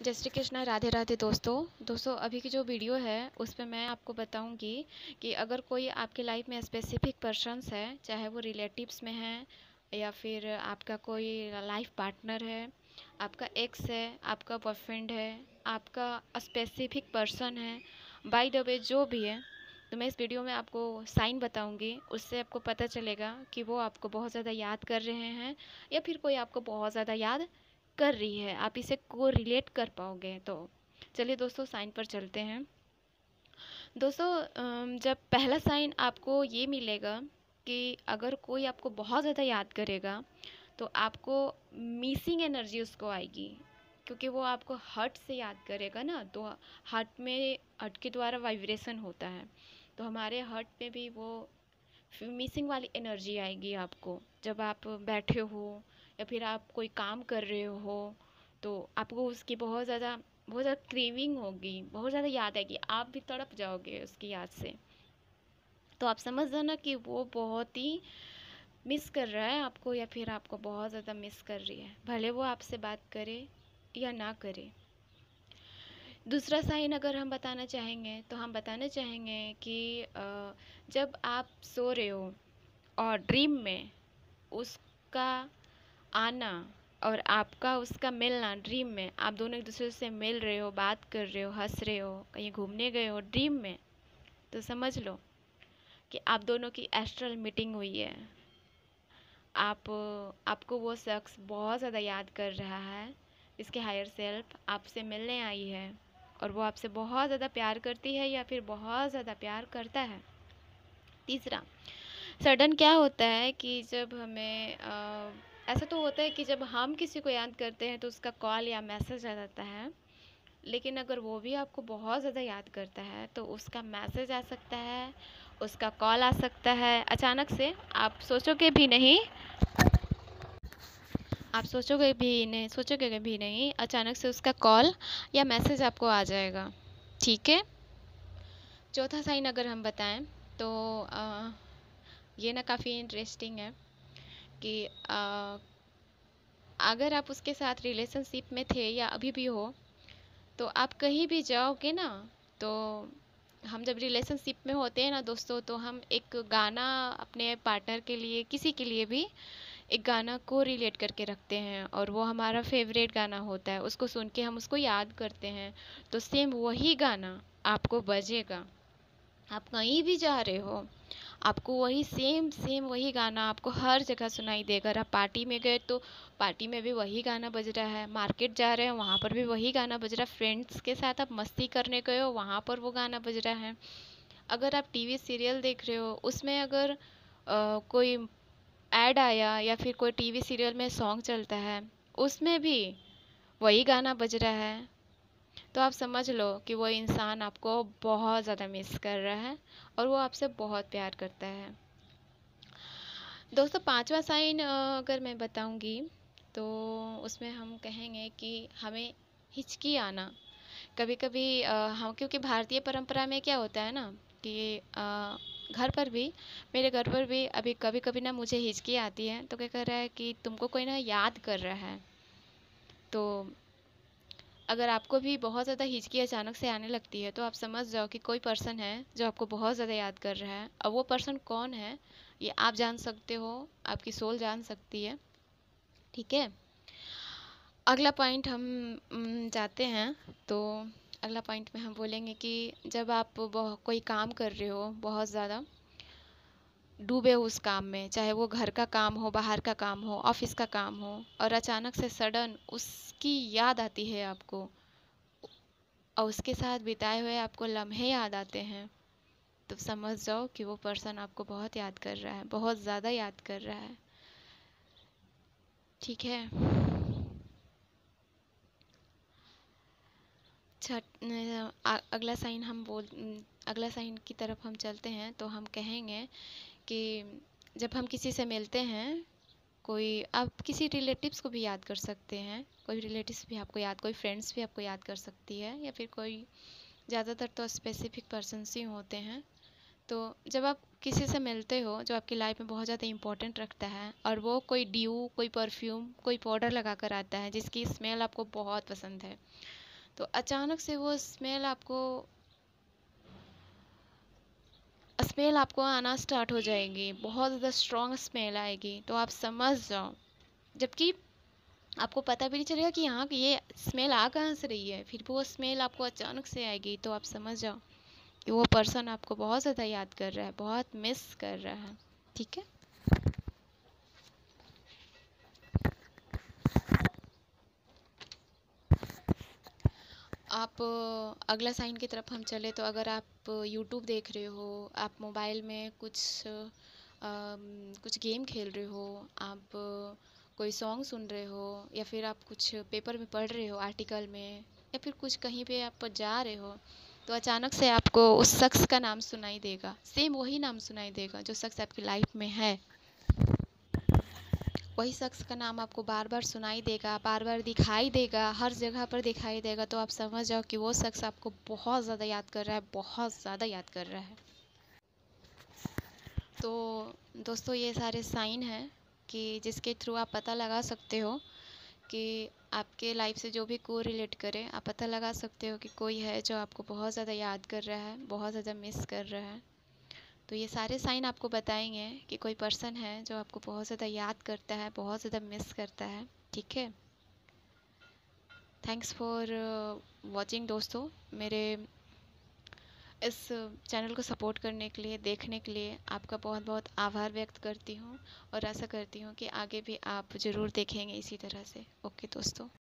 जय श्री कृष्णा। राधे राधे दोस्तों अभी की जो वीडियो है उस पे मैं आपको बताऊंगी कि अगर कोई आपके लाइफ में स्पेसिफिक पर्सन्स है, चाहे वो रिलेटिव्स में है या फिर आपका कोई लाइफ पार्टनर है, आपका एक्स है, आपका बॉयफ्रेंड है, आपका स्पेसिफिक पर्सन है, बाय द वे जो भी है, तो मैं इस वीडियो में आपको साइन बताऊंगी। उससे आपको पता चलेगा कि वो आपको बहुत ज़्यादा याद कर रहे हैं या फिर कोई आपको बहुत ज़्यादा याद कर रही है। आप इसे को रिलेट कर पाओगे। तो चलिए दोस्तों, साइन पर चलते हैं। दोस्तों, जब पहला साइन आपको ये मिलेगा कि अगर कोई आपको बहुत ज़्यादा याद करेगा तो आपको मिसिंग एनर्जी उसको आएगी, क्योंकि वो आपको हार्ट से याद करेगा ना। तो हार्ट के द्वारा वाइब्रेशन होता है, तो हमारे हार्ट में भी वो मिसिंग वाली एनर्जी आएगी आपको। जब आप बैठे हो या फिर आप कोई काम कर रहे हो तो आपको उसकी बहुत ज़्यादा क्रेविंग होगी, बहुत ज़्यादा याद आएगी, आप भी तड़प जाओगे उसकी याद से। तो आप समझ जाना कि वो बहुत ही मिस कर रहा है आपको या फिर आपको बहुत ज़्यादा मिस कर रही है, भले वो आपसे बात करे या ना करे। दूसरा साइन अगर हम बताना चाहेंगे तो हम बताना चाहेंगे कि जब आप सो रहे हो और ड्रीम में उसका आना और आपका उसका मिलना, ड्रीम में आप दोनों एक दूसरे से मिल रहे हो, बात कर रहे हो, हंस रहे हो, कहीं घूमने गए हो ड्रीम में, तो समझ लो कि आप दोनों की एस्ट्रल मीटिंग हुई है। आपको वो शख्स बहुत ज़्यादा याद कर रहा है, इसके हायर सेल्फ आपसे मिलने आई है और वो आपसे बहुत ज़्यादा प्यार करती है या फिर बहुत ज़्यादा प्यार करता है। तीसरा, सडन क्या होता है कि जब हमें ऐसा तो होता है कि जब हम किसी को याद करते हैं तो उसका कॉल या मैसेज आ जाता है, लेकिन अगर वो भी आपको बहुत ज़्यादा याद करता है तो उसका मैसेज आ सकता है, उसका कॉल आ सकता है अचानक से। आप सोचोगे भी नहीं, अचानक से उसका कॉल या मैसेज आपको आ जाएगा। ठीक है। चौथा साइन अगर हम बताएं तो ये ना काफ़ी इंटरेस्टिंग है कि अगर आप उसके साथ रिलेशनशिप में थे या अभी भी हो, तो आप कहीं भी जाओगे ना, तो हम जब रिलेशनशिप में होते हैं ना दोस्तों, तो हम एक गाना अपने पार्टनर के लिए, किसी के लिए भी एक गाना को रिलेट करके रखते हैं और वो हमारा फेवरेट गाना होता है। उसको सुन के हम उसको याद करते हैं, तो सेम वही गाना आपको बजेगा। आप कहीं भी जा रहे हो, आपको वही सेम सेम वही गाना आपको हर जगह सुनाई देगा। अगर आप पार्टी में गए तो पार्टी में भी वही गाना बज रहा है, मार्केट जा रहे हैं वहाँ पर भी वही गाना बज रहा है, फ्रेंड्स के साथ आप मस्ती करने गए हो वहाँ पर वो गाना बज रहा है। अगर आप टीवी सीरियल देख रहे हो, उसमें अगर कोई ऐड आया या फिर कोई टीवी सीरियल में सॉन्ग चलता है, उसमें भी वही गाना बज रहा है, तो आप समझ लो कि वो इंसान आपको बहुत ज़्यादा मिस कर रहा है और वो आपसे बहुत प्यार करता है। दोस्तों, पांचवा साइन अगर मैं बताऊंगी तो उसमें हम कहेंगे कि हमें हिचकी आना कभी कभी। हम क्योंकि भारतीय परंपरा में क्या होता है ना कि घर पर भी, मेरे घर पर भी अभी कभी कभी ना मुझे हिचकी आती है, तो क्या कर रहा है कि तुमको कोई ना याद कर रहा है। तो अगर आपको भी बहुत ज़्यादा हिचकी अचानक से आने लगती है तो आप समझ जाओ कि कोई पर्सन है जो आपको बहुत ज़्यादा याद कर रहा है। अब वो पर्सन कौन है ये आप जान सकते हो, आपकी सोल जान सकती है। ठीक है। अगला पॉइंट हम जाते हैं। तो अगला पॉइंट में हम बोलेंगे कि जब आप कोई काम कर रहे हो, बहुत ज़्यादा डूबे हो उस काम में, चाहे वो घर का काम हो, बाहर का काम हो, ऑफिस का काम हो, और अचानक से सडन उसकी याद आती है आपको और उसके साथ बिताए हुए आपको लम्हे याद आते हैं, तो समझ जाओ कि वो पर्सन आपको बहुत याद कर रहा है, बहुत ज़्यादा याद कर रहा है। ठीक है। अगला साइन की तरफ हम चलते हैं तो हम कहेंगे कि जब हम किसी से मिलते हैं, कोई, आप किसी रिलेटिव्स को भी याद कर सकते हैं, कोई रिलेटिव्स भी आपको याद, कोई फ्रेंड्स भी आपको याद कर सकती है, या फिर कोई, ज़्यादातर तो स्पेसिफिक पर्सन्स ही होते हैं। तो जब आप किसी से मिलते हो जो आपकी लाइफ में बहुत ज़्यादा इम्पोर्टेंट रखता है और वो कोई ड्यू, कोई परफ्यूम, कोई पाउडर लगा कर आता है जिसकी स्मेल आपको बहुत पसंद है, तो अचानक से वो स्मेल आपको आना स्टार्ट हो जाएगी, बहुत ज़्यादा स्ट्रॉन्ग स्मेल आएगी, तो आप समझ जाओ। जबकि आपको पता भी नहीं चलेगा कि यहाँ ये स्मेल आ कहाँ से रही है, फिर भी वो स्मेल आपको अचानक से आएगी, तो आप समझ जाओ कि वो पर्सन आपको बहुत ज़्यादा याद कर रहा है, बहुत मिस कर रहा है। ठीक है। आप अगला साइन की तरफ हम चले तो अगर आप यूट्यूब देख रहे हो, आप मोबाइल में कुछ गेम खेल रहे हो, आप कोई सॉन्ग सुन रहे हो, या फिर आप कुछ पेपर में पढ़ रहे हो आर्टिकल में, या फिर कुछ कहीं पे आप जा रहे हो, तो अचानक से आपको उस शख्स का नाम सुनाई देगा, सेम वही नाम सुनाई देगा जो शख्स आपकी लाइफ में है। वही शख्स का नाम आपको बार बार सुनाई देगा, बार बार दिखाई देगा, हर जगह पर दिखाई देगा, तो आप समझ जाओ कि वो शख्स आपको बहुत ज़्यादा याद कर रहा है, बहुत ज़्यादा याद कर रहा है। तो दोस्तों, ये सारे साइन हैं कि जिसके थ्रू आप पता लगा सकते हो कि आपके लाइफ से जो भी को रिलेट करे, आप पता लगा सकते हो कि कोई है जो आपको बहुत ज़्यादा याद कर रहा है, बहुत ज़्यादा मिस कर रहा है। तो ये सारे साइन आपको बताएंगे कि कोई पर्सन है जो आपको बहुत ज़्यादा याद करता है, बहुत ज़्यादा मिस करता है। ठीक है। थैंक्स फॉर वॉचिंग दोस्तों। मेरे इस चैनल को सपोर्ट करने के लिए, देखने के लिए आपका बहुत बहुत आभार व्यक्त करती हूँ, और आशा करती हूँ कि आगे भी आप ज़रूर देखेंगे इसी तरह से। ओके दोस्तों।